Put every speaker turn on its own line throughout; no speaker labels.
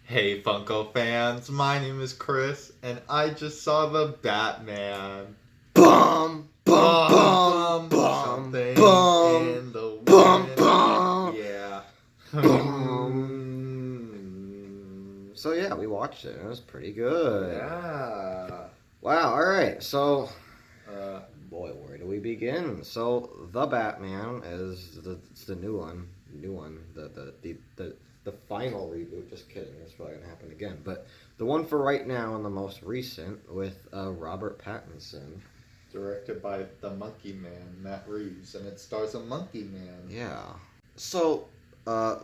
Hey Funko fans, my name is Chris, and I just saw the Batman.
Bum, bum,
Bum,
bum, bum,
something
bum,
in the
bum,
wind.
bum,
Yeah.
bum. So yeah, we watched it. It was pretty good.
Yeah.
Wow. All right. So,
Uh,
boy, where do we begin? So, the Batman is it's the new one. The final reboot. Just kidding. That's probably gonna happen again. But the one for right now and the most recent with Robert Pattinson.
Directed by the Monkey Man, Matt Reeves, and it stars a Monkey Man.
Yeah. So,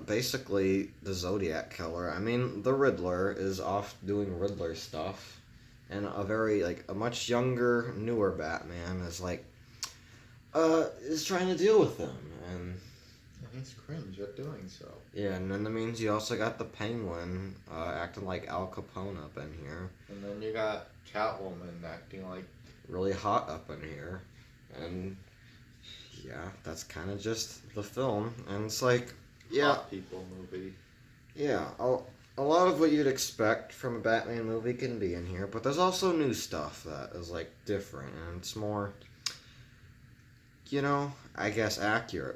basically, the Zodiac Killer. I mean, the Riddler is off doing Riddler stuff, and a much younger, newer Batman is trying to deal with him, and
he's cringe at doing so.
yeah, and then that means you also got the Penguin, acting like Al Capone up in here.
And then you got Catwoman acting like
really hot up in here, and yeah, that's kind of just the film, and it's like, yeah,
hot people movie.
Yeah, a lot of what you'd expect from a Batman movie can be in here, but there's also new stuff that is like different, and it's more, I guess accurate,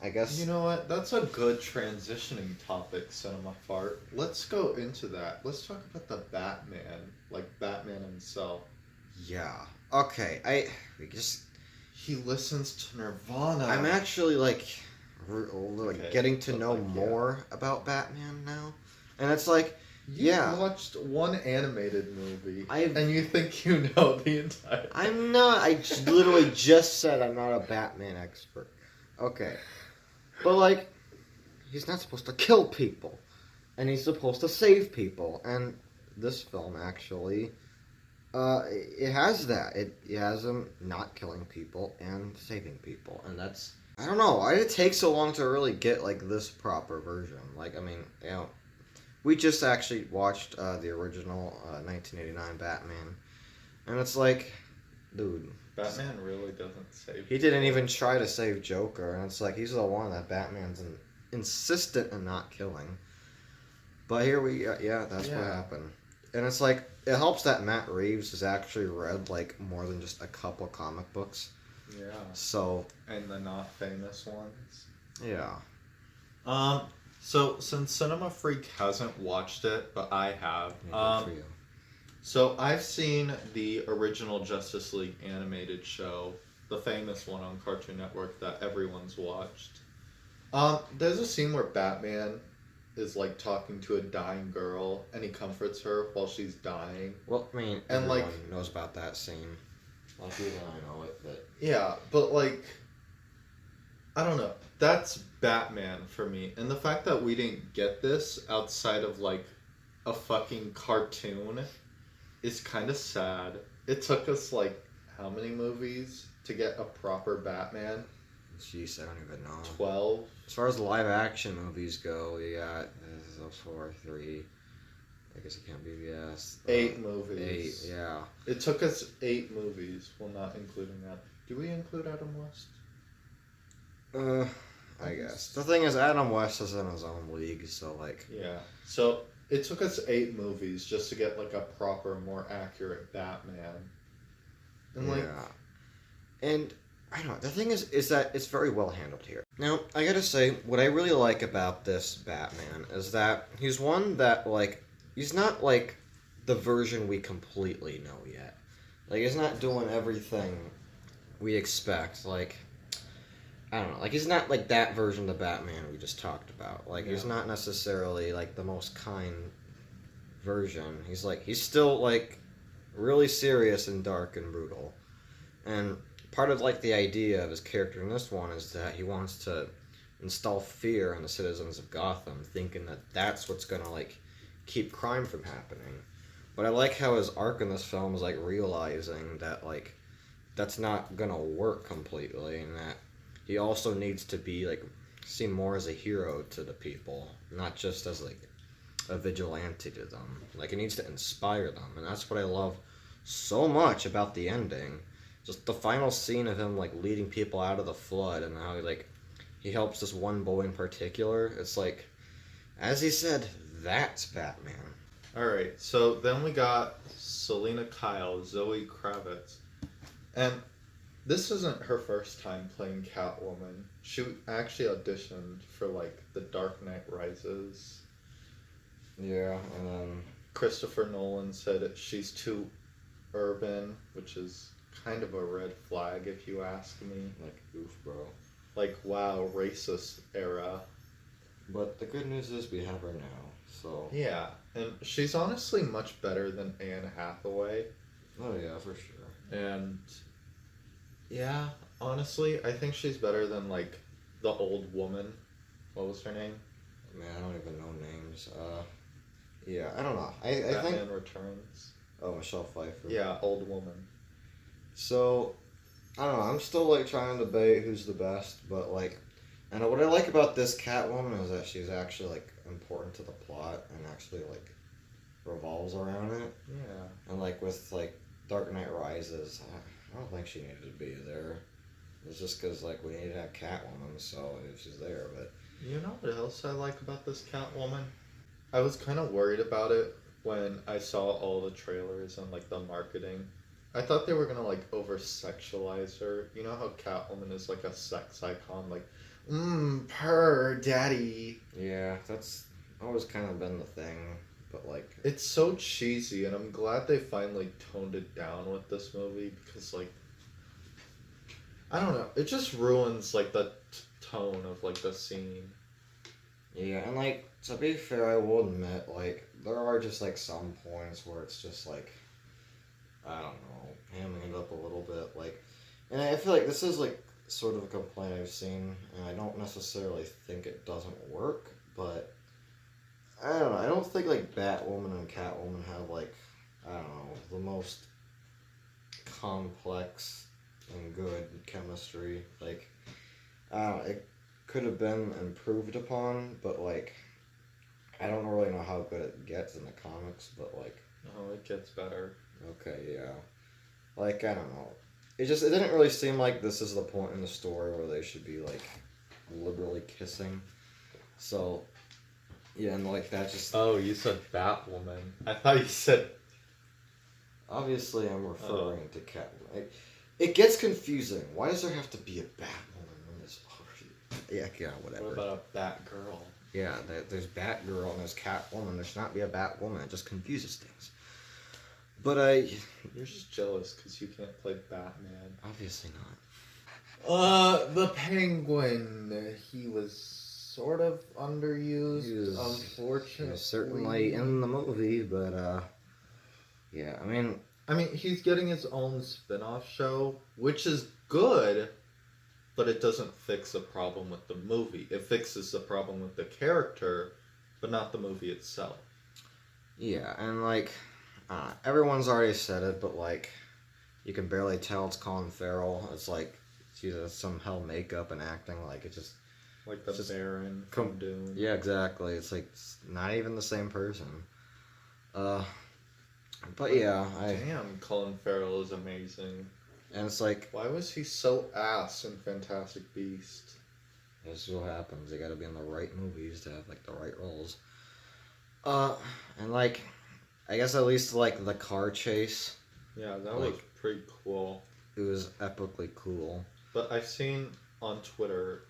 I guess.
You know what? That's a good transitioning topic, Cinema Fart. Let's go into that. Let's talk about the Batman, like Batman himself.
Yeah. Okay.
He listens to Nirvana.
I'm actually getting to know
like,
more about Batman now, and it's like,
you watched one animated movie, and you think you know the entire.
I'm not. I literally just said I'm not a Batman expert. Okay, but he's not supposed to kill people, and he's supposed to save people, and this film actually. It has that. It has him not killing people and saving people, and that's, I don't know. Why did it take so long to really get this proper version? We just actually watched the original 1989 Batman, and it's like, dude,
Batman really doesn't save.
He didn't even try to save Joker, and it's like he's the one that Batman's insistent in not killing. But here that's what happened. And it's like, it helps that Matt Reeves has actually read more than just a couple comic books.
Yeah.
So.
And the not famous ones.
Yeah.
So since Cinema Freak hasn't watched it, but I have.
Good for you.
So I've seen the original Justice League animated show, the famous one on Cartoon Network that everyone's watched. There's a scene where Batman is talking to a dying girl, and he comforts her while she's dying.
Well, I mean, and everyone knows about that scene. Even I know it, but
yeah, but I don't know. That's Batman for me, and the fact that we didn't get this outside of a fucking cartoon is kind of sad. It took us how many movies to get a proper Batman?
Jeez, I don't even know.
12.
As far as live action movies go, we got 4, 3. I guess it can't be BS.
8 movies.
8, yeah.
It took us 8 movies, well, not including that. Do we include Adam West?
I guess. The thing is, Adam West is in his own league, so
Yeah. So it took us 8 movies just to get a proper, more accurate Batman. And
yeah. And I don't know. The thing is that it's very well handled here. Now, I gotta say, what I really like about this Batman is that he's one that, he's not, the version we completely know yet. He's not doing everything we expect. I don't know. He's not, that version of the Batman we just talked about. He's not necessarily, the most kind version. He's still, really serious and dark and brutal. And part of the idea of his character in this one is that he wants to install fear in the citizens of Gotham, thinking that that's what's gonna keep crime from happening. But I like how his arc in this film is realizing that that's not gonna work completely, and that he also needs to be seen more as a hero to the people, not just as a vigilante to them. He needs to inspire them, and that's what I love so much about the ending. Just the final scene of him leading people out of the flood, and how he helps this one boy in particular. It's as he said, that's Batman.
Alright, so then we got Selena Kyle, Zoe Kravitz. And this isn't her first time playing Catwoman. She actually auditioned for, like, The Dark Knight Rises.
Yeah, and then
Christopher Nolan said she's too urban, which is kind of a red flag if you ask me.
like, oof, bro.
Like, wow, racist era.
But the good news is we have her now, so...
Yeah, and she's honestly much better than Anne Hathaway.
Oh yeah, for sure.
And yeah, honestly, I think she's better than, like, the old woman. What was her name?
Man, I don't even know names. Yeah, I don't know. I
Batman
think...
Returns.
Oh, Michelle Pfeiffer.
Yeah, old woman.
So, I don't know. I'm still, like, trying to debate who's the best, but, like... And what I like about this Catwoman is that she's actually, like, important to the plot and actually, like, revolves around it.
Yeah.
And, like, with, like, Dark Knight Rises, I don't think she needed to be there. It's just because, like, we needed to have Catwoman, so she's there, but...
You know what else I like about this Catwoman? I was kind of worried about it when I saw all the trailers and, like, the marketing. I thought they were gonna, like, over-sexualize her. You know how Catwoman is, like, a sex icon? Like, purr, daddy.
Yeah, that's always kind of been the thing, but, like...
It's so cheesy, and I'm glad they finally toned it down with this movie, because, like... I don't know. It just ruins, like, the tone of, like, the scene.
Yeah, and, like, to be fair, I will admit, like, there are just, like, some points where it's just, like, I don't know, hamming it up a little bit, like, and I feel like this is, like, sort of a complaint I've seen, and I don't necessarily think it doesn't work, but, I don't know, I don't think, like, Batwoman and Catwoman have, like, I don't know, the most complex and good chemistry, like, I don't know, it could have been improved upon, but, like, I don't really know how good it gets in the comics, but, like...
Oh, it gets better.
Okay, yeah. Like, I don't know. It didn't really seem like this is the point in the story where they should be, like, liberally kissing. So, yeah, and, like, that just...
Oh, you said Batwoman. I thought you said...
Obviously, I'm referring to Catwoman. It gets confusing. Why does there have to be a Batwoman in this movie? Yeah, whatever.
What about a Batgirl?
Yeah, there's Batgirl and there's Catwoman. There should not be a Batwoman. It just confuses things. But
You're just jealous because you can't play Batman.
obviously not.
The Penguin. He was sort of underused, unfortunately.
He was certainly in the movie, but, yeah, I mean,
he's getting his own spin-off show, which is good, but it doesn't fix the problem with the movie. It fixes the problem with the character, but not the movie itself.
yeah, and, like, everyone's already said it, but, like, you can barely tell it's Colin Farrell. It's like, she does some hell makeup and acting, like, it just...
Like the
just
Baron from Dune.
Yeah, exactly. It's, like, it's not even the same person. But, yeah,
Damn, Colin Farrell is amazing.
And it's like...
Why was he so ass in Fantastic Beast?
This is what happens. They gotta be in the right movies to have, like, the right roles. And, like... I guess at least, like, the car chase.
Yeah, that was pretty cool.
It was epically cool.
But I've seen on Twitter,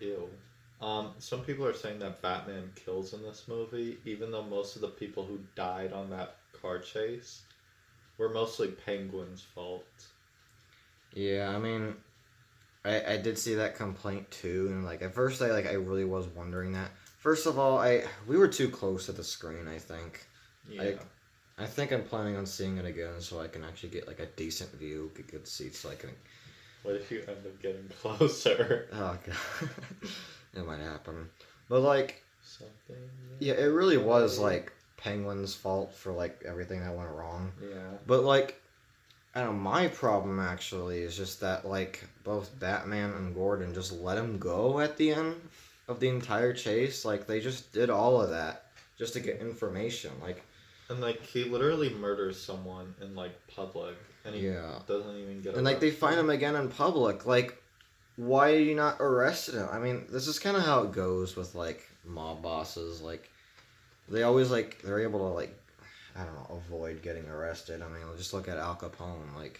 some people are saying that Batman kills in this movie, even though most of the people who died on that car chase were mostly Penguin's fault.
Yeah, I mean, I did see that complaint too, and, like, at first I really was wondering that. First of all, we were too close to the screen, I think.
Yeah.
I think I'm planning on seeing it again so I can actually get, like, a decent view, get good seats so I can...
What if you end up getting closer?
Oh, God. It might happen. But, like...
Something...
Yeah, it really was, like, Penguin's fault for, like, everything that went wrong.
Yeah.
But, like, I don't know, my problem, actually, is just that, like, both Batman and Gordon just let him go at the end of the entire chase. Like, they just did all of that just to get information. Like...
And, like, he literally murders someone in, like, public, and he doesn't even get
And, like, they find him again in public. Like, why are you not arrested him? I mean, this is kind of how it goes with, like, mob bosses. Like, they always like they're able to like I don't know avoid getting arrested. I mean, just look at Al Capone. Like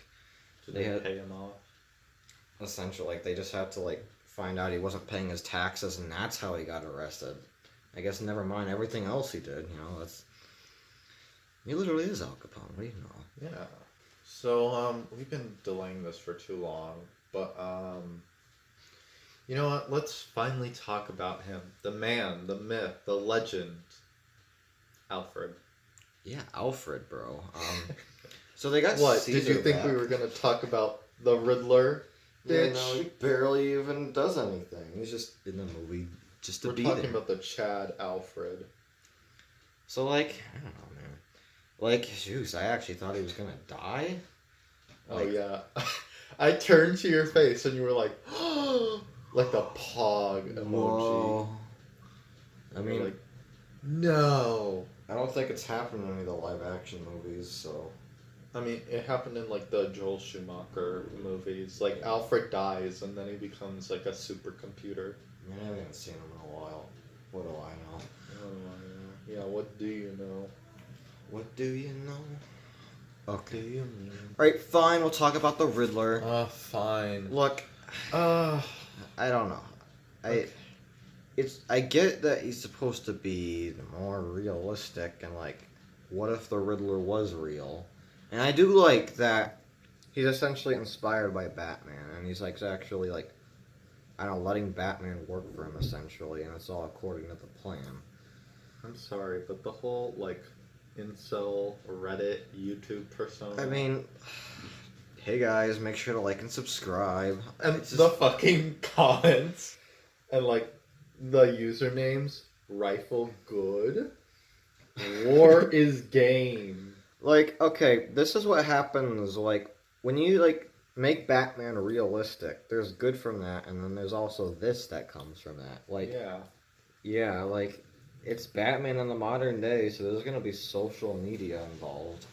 Did
they
they
had
pay him off?
essentially like they just had to like find out he wasn't paying his taxes, and that's how he got arrested. I guess never mind everything else he did. You know, that's he literally is Al Capone. What do you know?
Yeah. So we've been delaying this for too long, but you know what? Let's finally talk about him. The man, the myth, the legend. Alfred.
Yeah, Alfred, bro. So they got
What?
Caesar
Did you think
back.
we were gonna talk about the Riddler?
You
Bitch.
know, he barely even does anything. He's just in the movie just to
We're
be
talking
there.
about the Chad Alfred.
So like, I don't know, man. Like, jeez, I actually thought he was gonna die.
Oh
Like,
yeah. I turned to your face and you were like, like the pog emoji.
Whoa. I
You were
mean,
like, no.
I don't think it's happened in any of the live action movies. So
I mean, it happened in like the Joel Schumacher movies. Like Alfred dies and then he becomes like a supercomputer.
I mean, I haven't seen him in a while. What do I know?
Oh, yeah. What do you know?
What do you know?
Do
Okay.
you mean?
Alright, fine. We'll talk about the Riddler.
Fine.
Look,
Uh,
I don't know.
Okay.
I get that he's supposed to be more realistic and like, what if the Riddler was real? And I do like that he's essentially inspired by Batman, and he's like actually like, I don't know, letting Batman work for him essentially, and it's all according to the plan.
I'm sorry, but the whole like incel Reddit YouTube persona.
I mean, hey guys, make sure to like and subscribe.
and
It's
the
just-
fucking comments and like the usernames. Rifle good. War is game.
Like, okay, this is what happens, like, when you, like, make Batman realistic, there's good from that, and then there's also this that comes from that. Like, yeah, like, it's Batman in the modern day, so there's gonna be social media involved.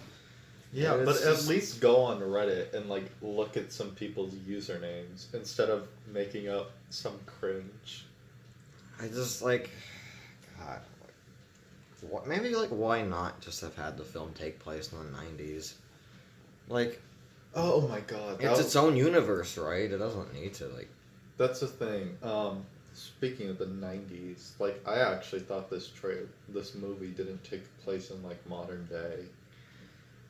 Yeah,
But
but
it's
at
just-
least go on Reddit and like look at some people's usernames instead of making up some cringe.
I just, like, God, like, what, maybe, like, why not just have had the film take place in the 90s? Like,
Oh my god,
it's its own universe, right? It doesn't need to, like,
that's the thing. Speaking of the '90s, like I actually thought this movie didn't take place in like modern day.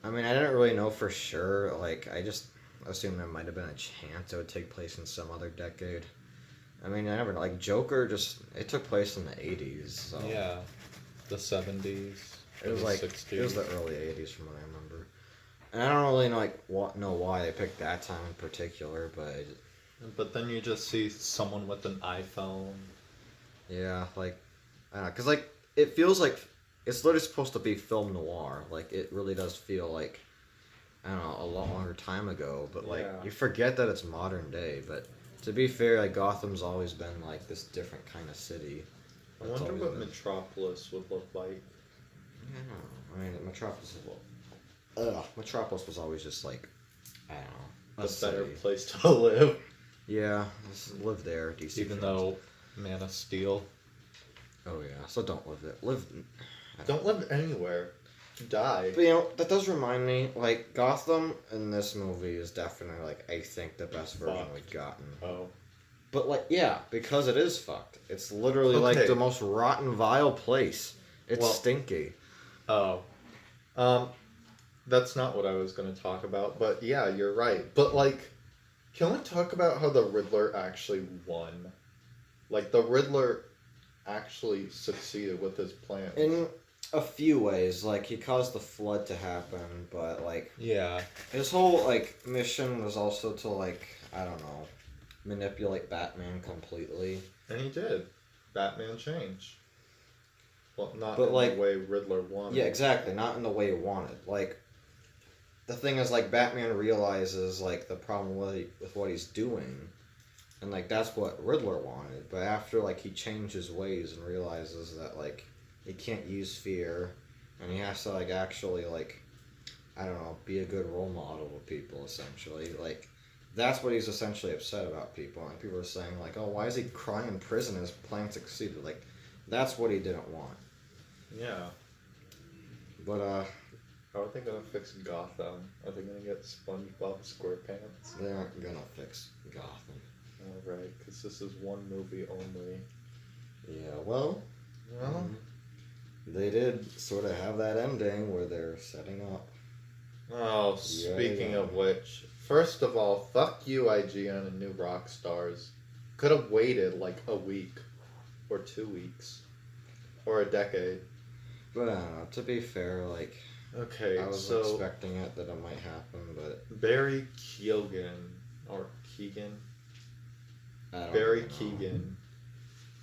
I mean, I didn't really know for sure. Like, I just assumed there might have been a chance it would take place in some other decade. I mean, I never know. Like, Joker it took place in the 80s, so.
Yeah, the '70s.
It was like, it was the early 80s from what I remember. And I don't really know why they picked that time in particular, but
But then you just see someone with an iPhone.
yeah, like, I don't know. Because, like, it feels like it's literally supposed to be film noir. Like, it really does feel like, I don't know, a lot longer time ago. But, like,
Yeah.
you forget that it's modern day. But to be fair, like, Gotham's always been, like, this different kind of city.
I
It's
wonder
always
what
been-
Metropolis would look like.
I don't know. I mean, Metropolis was always just, like, I don't know.
A
a
better
city.
place to live.
Yeah, just live there, DC.
Even
fans.
though Man of Steel.
Oh, yeah. So don't live there.
Don't live anywhere. Die.
But, you know, that does remind me, like, Gotham in this movie is definitely, like, I think the best version
Fucked.
we've gotten.
Oh.
But, like, yeah, because it is fucked. It's literally, like,
Okay.
the most rotten, vile place. It's
Well-
stinky.
Oh. That's not what I was going to talk about, but yeah, you're right. But, like, can we talk about how the Riddler actually won? Like, the Riddler actually succeeded with his plan.
In a few ways, like, he caused the flood to happen, but, like,
Yeah.
his whole, like, mission was also to, like, I don't know, manipulate Batman completely.
And he did. Batman changed. Well, not
But,
in
like-
the way Riddler wanted.
Yeah, exactly. Not in the way he wanted. Like, the thing is, like, Batman realizes, like, the problem with what he's doing, and, like, that's what Riddler wanted. But after, like, he changed his ways and realizes that, like, he can't use fear, and he has to, like, actually, like, I don't know, be a good role model with people, essentially. Like, that's what he's essentially upset about people. And people are saying, like, oh, why is he crying in prison? His plan succeeded. Like, that's what he didn't want.
Yeah.
But
How are they gonna fix Gotham? Are they gonna get SpongeBob SquarePants?
they aren't gonna fix Gotham.
Alright, because this is one movie only.
Yeah, well,
Well,
they did sort of have that ending where they're setting up.
oh,
Yeah,
speaking
yeah.
of which, first of all, fuck you, IGN and New Rockstars. Could have waited like a week, or 2 weeks, or a decade.
But I don't know, to be fair, like,
Okay,
I was
so
expecting it that it might happen, but
Barry Keoghan, or Keegan,
I don't
Barry
really know.
Keoghan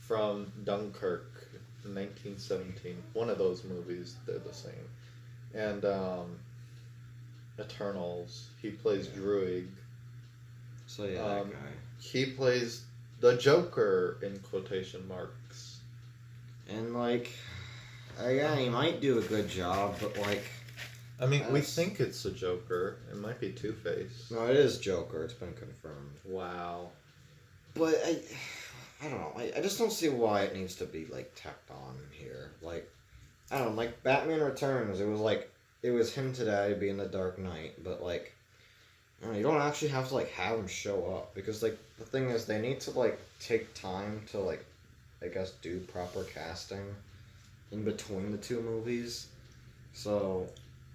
from Dunkirk in 1917. One of those movies, they're the same. And Eternals, he plays Druig.
So yeah, that guy.
He plays the Joker in quotation marks.
And like, again, he might do a good job, but like,
I mean, we
That's-
think it's the Joker. It might be Two-Face.
no, it is Joker. It's been confirmed.
Wow.
But I don't know. I just don't see why it needs to be like tacked on here. Like, I don't know. Like Batman Returns, it was hinted at it being the Dark Knight, but like, I don't know, you don't actually have to like have him show up because like the thing is they need to like take time to like, I guess, do proper casting in between the two movies. So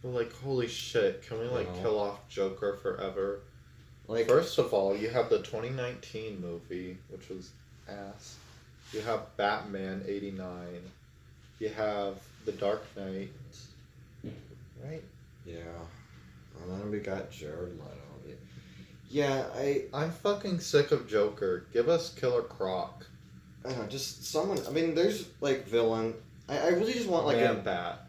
Well, like, holy shit, can we, like,
No.
kill off Joker forever?
like,
First of all, you have the 2019 movie, which was ass. You have Batman 89. You have The Dark Knight. Right?
yeah, and then we got Jared Leto. Yeah,
I'm fucking sick of Joker. Give us Killer Croc.
I don't know, just someone. I mean, there's like villain. I really just want like
Man-Bat.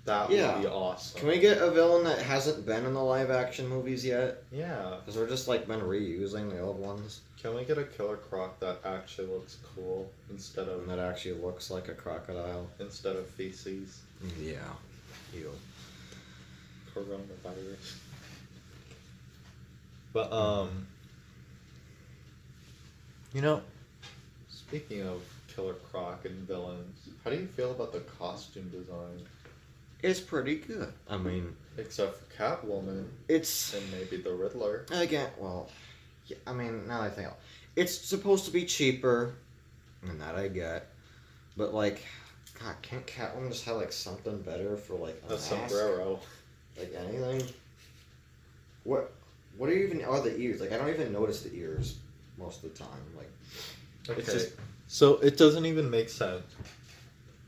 That
Yeah.
would be awesome.
Can we get a villain that hasn't been in the live action movies yet?
Yeah.
Because we're just like been reusing the old ones,
Can we get a Killer Croc that actually looks cool instead
and
of
that actually looks like a crocodile.
feces?
Yeah. Ew.
Coronavirus. But you know, speaking of Killer Croc and villains, how do you feel about the costume design?
It's pretty good. I mean,
Except for Catwoman
it's
and maybe the Riddler.
again. Well, yeah, I mean, now that I think, it's supposed to be cheaper, and that I get. But like, God, can't Catwoman just have like something better for like a
A
mask?
sombrero.
Like anything? What are even are the ears? Like I don't even notice the ears most of the time. Like
Okay.
it's just
So it doesn't even make sense.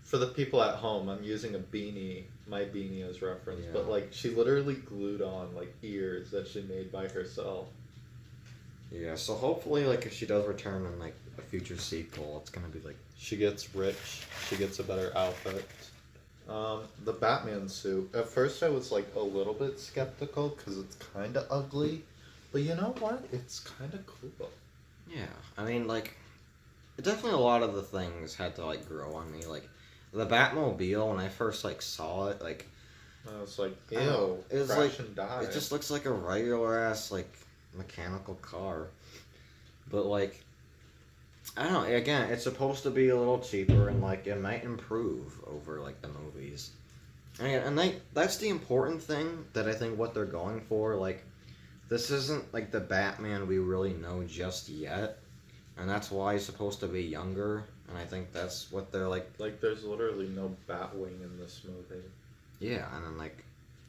For the people at home, I'm using a beanie, my beanie as reference,
Yeah.
but like she literally glued on like ears that she made by herself.
yeah. So hopefully, like if she does return in like a future sequel, it's gonna be like
She gets rich. She gets a better outfit. The Batman suit. At first, I was like a little bit skeptical because it's kind of ugly, but you know what? It's kind of cool.
yeah. I mean, like definitely a lot of the things had to like grow on me. Like the Batmobile when I first like saw it, like
I was like,
I don't know.
ew,
It was
crash
like-
and die.
it just looks like a regular ass like mechanical car. But like I don't know, again, it's supposed to be a little cheaper and like it might improve over like the movies. And that's the important thing that I think what they're going for, like this isn't like the Batman we really know just yet. And that's why he's supposed to be younger, and I think that's what they're like.
Like, there's literally no Batwing in this movie.
Yeah, and then like,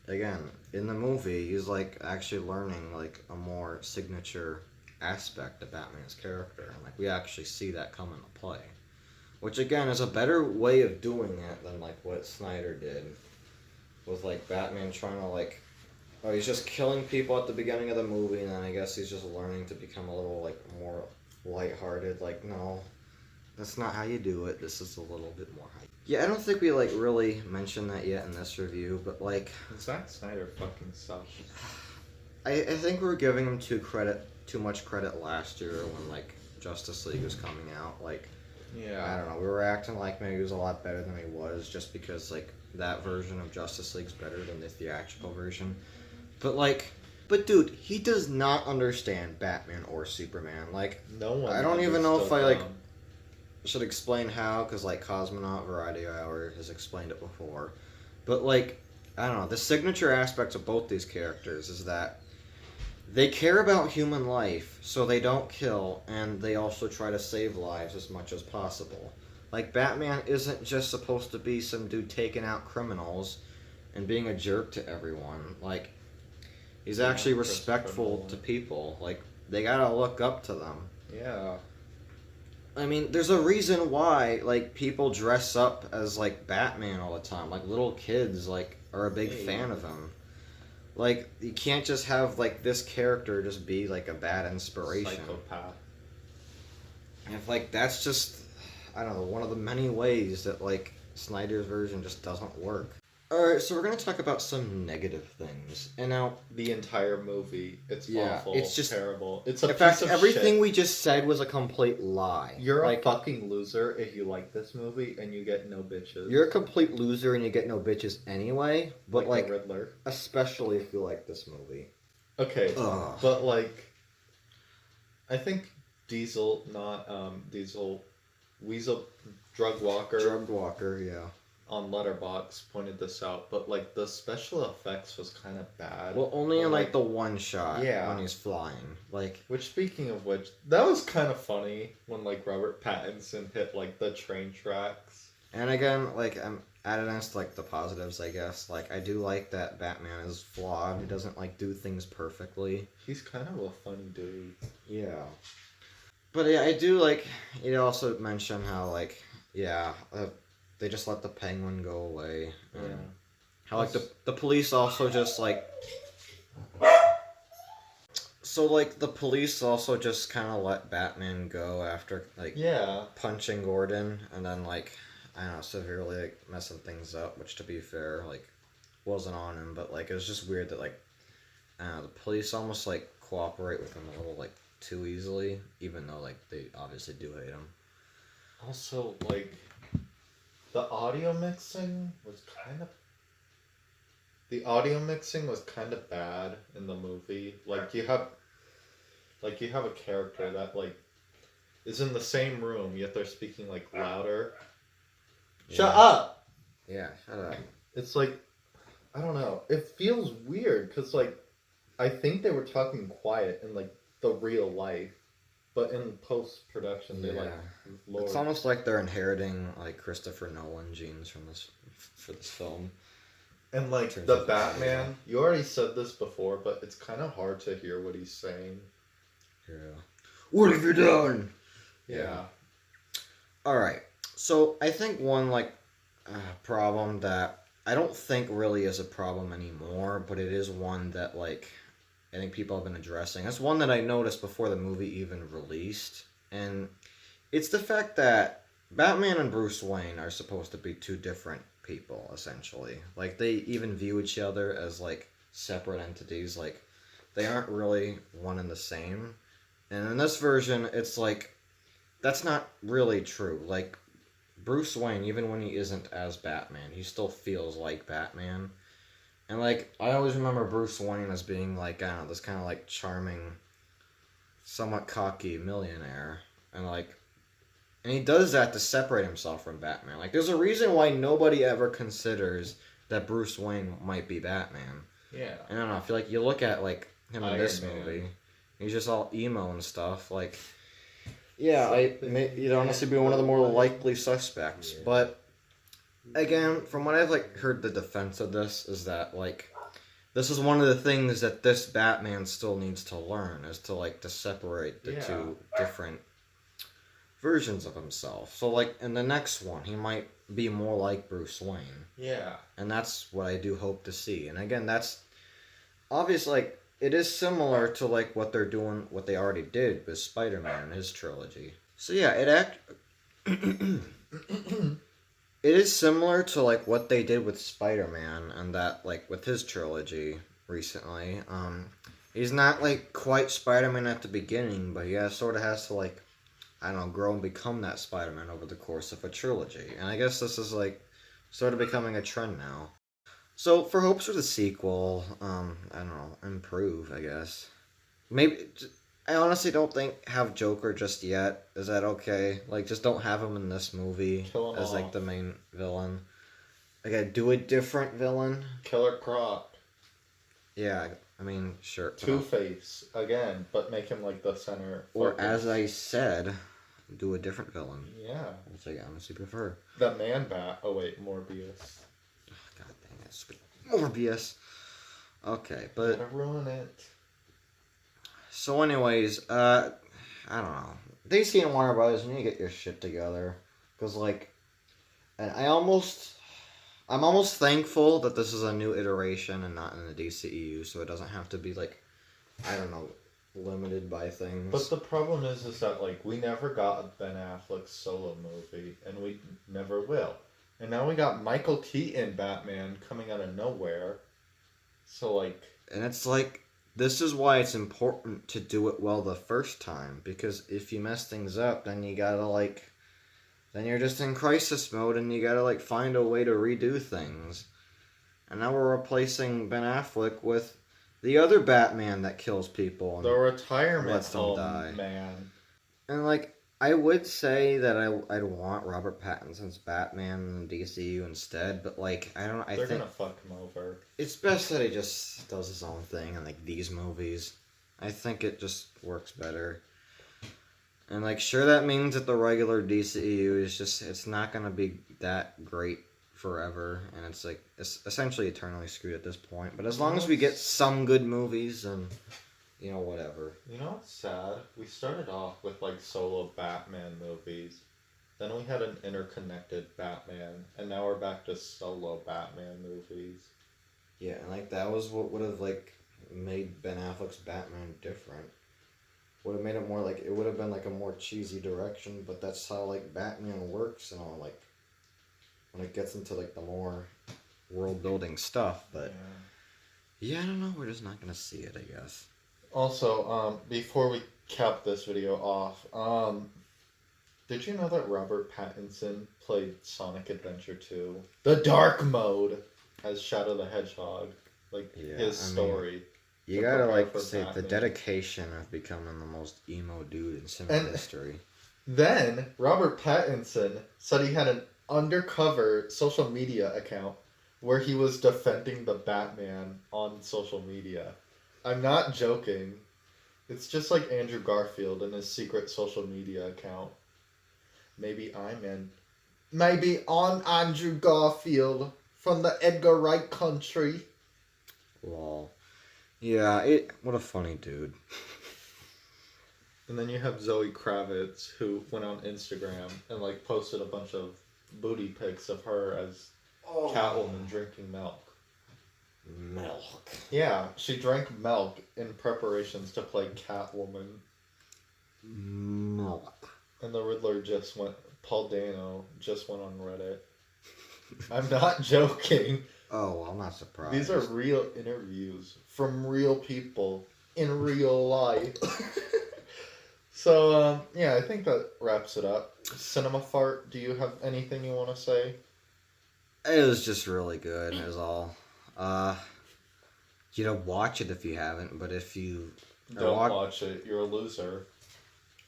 again, in the movie, he's like actually learning like a more signature aspect of Batman's character, and like we actually see that come into play, which again is a better way of doing it than like what Snyder did, with like Batman trying to like, oh he's just killing people at the beginning of the movie, and then I guess he's just learning to become a little like more lighthearted. Like no, that's not how you do it. This is a little bit more hype. Yeah, I don't think we like really mentioned that yet in this review, but like
Zack Snyder fucking sucks.
I think we were giving him too much credit last year when like Justice League was coming out. Like I
Yeah.
don't know, we were acting like maybe he was a lot better than he was just because like that version of Justice League's better than the theatrical version. But dude, he does not understand Batman or Superman. Like
No one.
I don't even know if I,
understood
like-
them.
should explain how, because like Cosmonaut Variety Hour has explained it before, but like I don't know, the signature aspects of both these characters is that they care about human life, so they don't kill, and they also try to save lives as much as possible. Like, Batman isn't just supposed to be some dude taking out criminals and being a jerk to everyone. Like, he's actually respectful to people. Like, they gotta look up to them.
Yeah.
I mean, there's a reason why, like, people dress up as, like, Batman all the time. Like, little kids, like, are a big fan of him. Like, you can't just have, like, this character just be, like, a bad inspiration.
Psychopath.
And if, like, that's just, I don't know, one of the many ways that, like, Snyder's version just doesn't work. Alright, so we're gonna talk about some negative things. And now,
The entire movie, it's awful.
it's just
terrible. It's a
in
piece
fact,
of
everything
shit.
we just said was a complete lie.
You're
like,
a fucking loser if you like this movie and you get no bitches.
You're a complete loser and you get no bitches anyway, but, like
the Riddler.
especially if you like this movie.
Okay,
Ugh.
but, like, I think Diesel, Weasel, Drug Walker
Drug Walker, yeah.
on Letterboxd pointed this out, but, like, the special effects was kind of bad.
Well, only in,
But,
like, the one shot
Yeah.
when he's flying. Like,
Which, speaking of which, that was kind of funny when, like, Robert Pattinson hit, like, the train tracks.
and again, like, I'm added as, like, the positives, I guess. Like, I do like that Batman is flawed. He doesn't, like, do things perfectly.
He's kind of a funny dude.
Yeah. But, yeah, I do, like, you also mentioned how, like, yeah, they just let the Penguin go away.
Yeah.
How, like, the police also just, like... So, like, the police also just kind of let Batman go after, like,
Yeah.
punching Gordon, and then, like, I don't know, severely, like, messing things up, which, to be fair, like, wasn't on him, but, like, it was just weird that, like, I don't know, the police almost, like, cooperate with him a little, like, too easily, even though, like, they obviously do hate him.
Also, like, the audio mixing was kind of... The audio mixing was kind of bad in the movie. Like, you have a character that, like, is in the same room, yet they're speaking, like, louder. Shut up!
Yeah, shut up.
It's like, I don't know. It feels weird, because, like, I think they were talking quiet in, like, the real life. But in post-production, they, like, lowered.
It's almost like they're inheriting, like, Christopher Nolan genes for this film.
And, like,
Turns
the
out
Batman, you already said this before, but it's kind of hard to hear what he's saying.
Yeah. What have you done?
Yeah.
Alright, so I think one, like, problem that I don't think really is a problem anymore, but it is one that, like, I think people have been addressing. It's one that I noticed before the movie even released, and it's the fact that Batman and Bruce Wayne are supposed to be two different people, essentially. Like, they even view each other as, like, separate entities. Like, they aren't really one and the same. And in this version, it's like, that's not really true. Like, Bruce Wayne, even when he isn't as Batman, he still feels like Batman. And, like, I always remember Bruce Wayne as being, like, I don't know, this kind of, like, charming, somewhat cocky millionaire. And, like, and he does that to separate himself from Batman. Like, there's a reason why nobody ever considers that Bruce Wayne might be Batman.
Yeah.
And I don't know, I feel like you look at, like, him in this
Iron Man.
movie, he's just all emo and stuff, like... Yeah, you'd honestly be one of the more likely suspects,
Yeah.
but... Again, from what I've, like, heard the defense of this is that, like, this is one of the things that this Batman still needs to learn, is to, like, to separate the two different versions of himself. So, like, in the next one, he might be more like Bruce Wayne.
Yeah.
And that's what I do hope to see. And again, that's obviously, like, it is similar to, like, what they're doing, what they already did with Spider-Man in his trilogy. So yeah, it is similar to, like, what they did with Spider-Man and that, like, with his trilogy recently. He's not, like, quite Spider-Man at the beginning, but he sort of has to, like, I don't know, grow and become that Spider-Man over the course of a trilogy. And I guess this is, like, sort of becoming a trend now. So, for hopes for the sequel, I don't know, improve, I guess. Maybe, I honestly don't think have Joker just yet. Is that okay? Like, just don't have him in this movie
Kill him
as, like,
off.
the main villain. I gotta do a different villain.
Killer Croc.
Yeah, I mean, sure.
Two-Face again, but make him like the center.
Or
focus.
as I said, do a different villain,
Yeah.
which I honestly prefer.
The Man-Bat. Oh wait, Morbius.
God dang it, stupid Morbius. Okay, but
Gotta ruin it.
so anyways, I don't know. DC and Warner Brothers, you need to get your shit together, because like, and I'm almost thankful that this is a new iteration and not in the DCEU, so it doesn't have to be like, I don't know, limited by things.
But the problem is that like we never got a Ben Affleck solo movie, and we never will. And now we got Michael Keaton Batman coming out of nowhere. So like,
And it's like, this is why it's important to do it well the first time, because if you mess things up, then you gotta like, then you're just in crisis mode and you gotta like find a way to redo things. And now we're replacing Ben Affleck with the other Batman that kills people. And
the retirement
lets them
home
die.
man.
And like, I would say that I'd want Robert Pattinson's Batman in the DCU instead, but like, I don't. I
They're
think
gonna fuck him over.
it's best that he just does his own thing in like these movies. I think it just works better. And like, sure, that means that the regular DCEU is just, it's not gonna be that great forever, and it's like, it's essentially eternally screwed at this point. But as long as we get some good movies, and you know, whatever.
You know what's sad? We started off with like solo Batman movies. Then we had an interconnected Batman, and now we're back to solo Batman movies.
Yeah, and like that was what would have like made Ben Affleck's Batman different. Would have made it more like, it would have been like a more cheesy direction, but that's how like Batman works and all, like when it gets into like the more world building stuff. But yeah, I don't know, we're just not gonna see it, I guess.
Also, before we cap this video off, did you know that Robert Pattinson played Sonic Adventure 2? The Dark Mode as Shadow the Hedgehog. Like,
Yeah,
his story.
You
to
gotta
prepare
like
for
say the
Batman.
dedication of becoming the most emo dude in cinema
And-
history.
Then, Robert Pattinson said he had an undercover social media account where he was defending the Batman on social media. I'm not joking. It's just like Andrew Garfield and his secret social media account. Maybe I'm Andrew Garfield from the Edgar Wright country.
Lol. Yeah, what a funny dude.
And then you have Zoe Kravitz, who went on Instagram and like posted a bunch of booty pics of her as Catwoman drinking milk.
Milk.
Yeah, she drank milk in preparations to play Catwoman.
Milk.
And the Riddler Paul Dano just went on Reddit. I'm not joking.
Oh, I'm not surprised.
These are real interviews from real people in real life. So, yeah, I think that wraps it up. Cinema Fart, do you have anything you want to say?
It was just really good, is all. You know, watch it if you haven't, but if you
Don't watch it. You're a loser.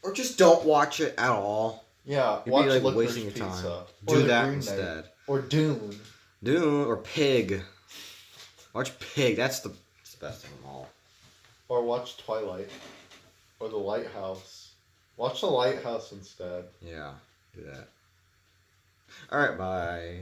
or just don't watch it at all.
Yeah,
You'd
watch
be like
Licorice
wasting your
Pizza.
time.
Or
Do
The
that
Green
instead.
Knight. Or Dune.
Dune or Pig. Watch Pig. That's the best of them all.
Or watch Twilight. Or The Lighthouse. Watch The Lighthouse instead.
Yeah, do that. All right, bye.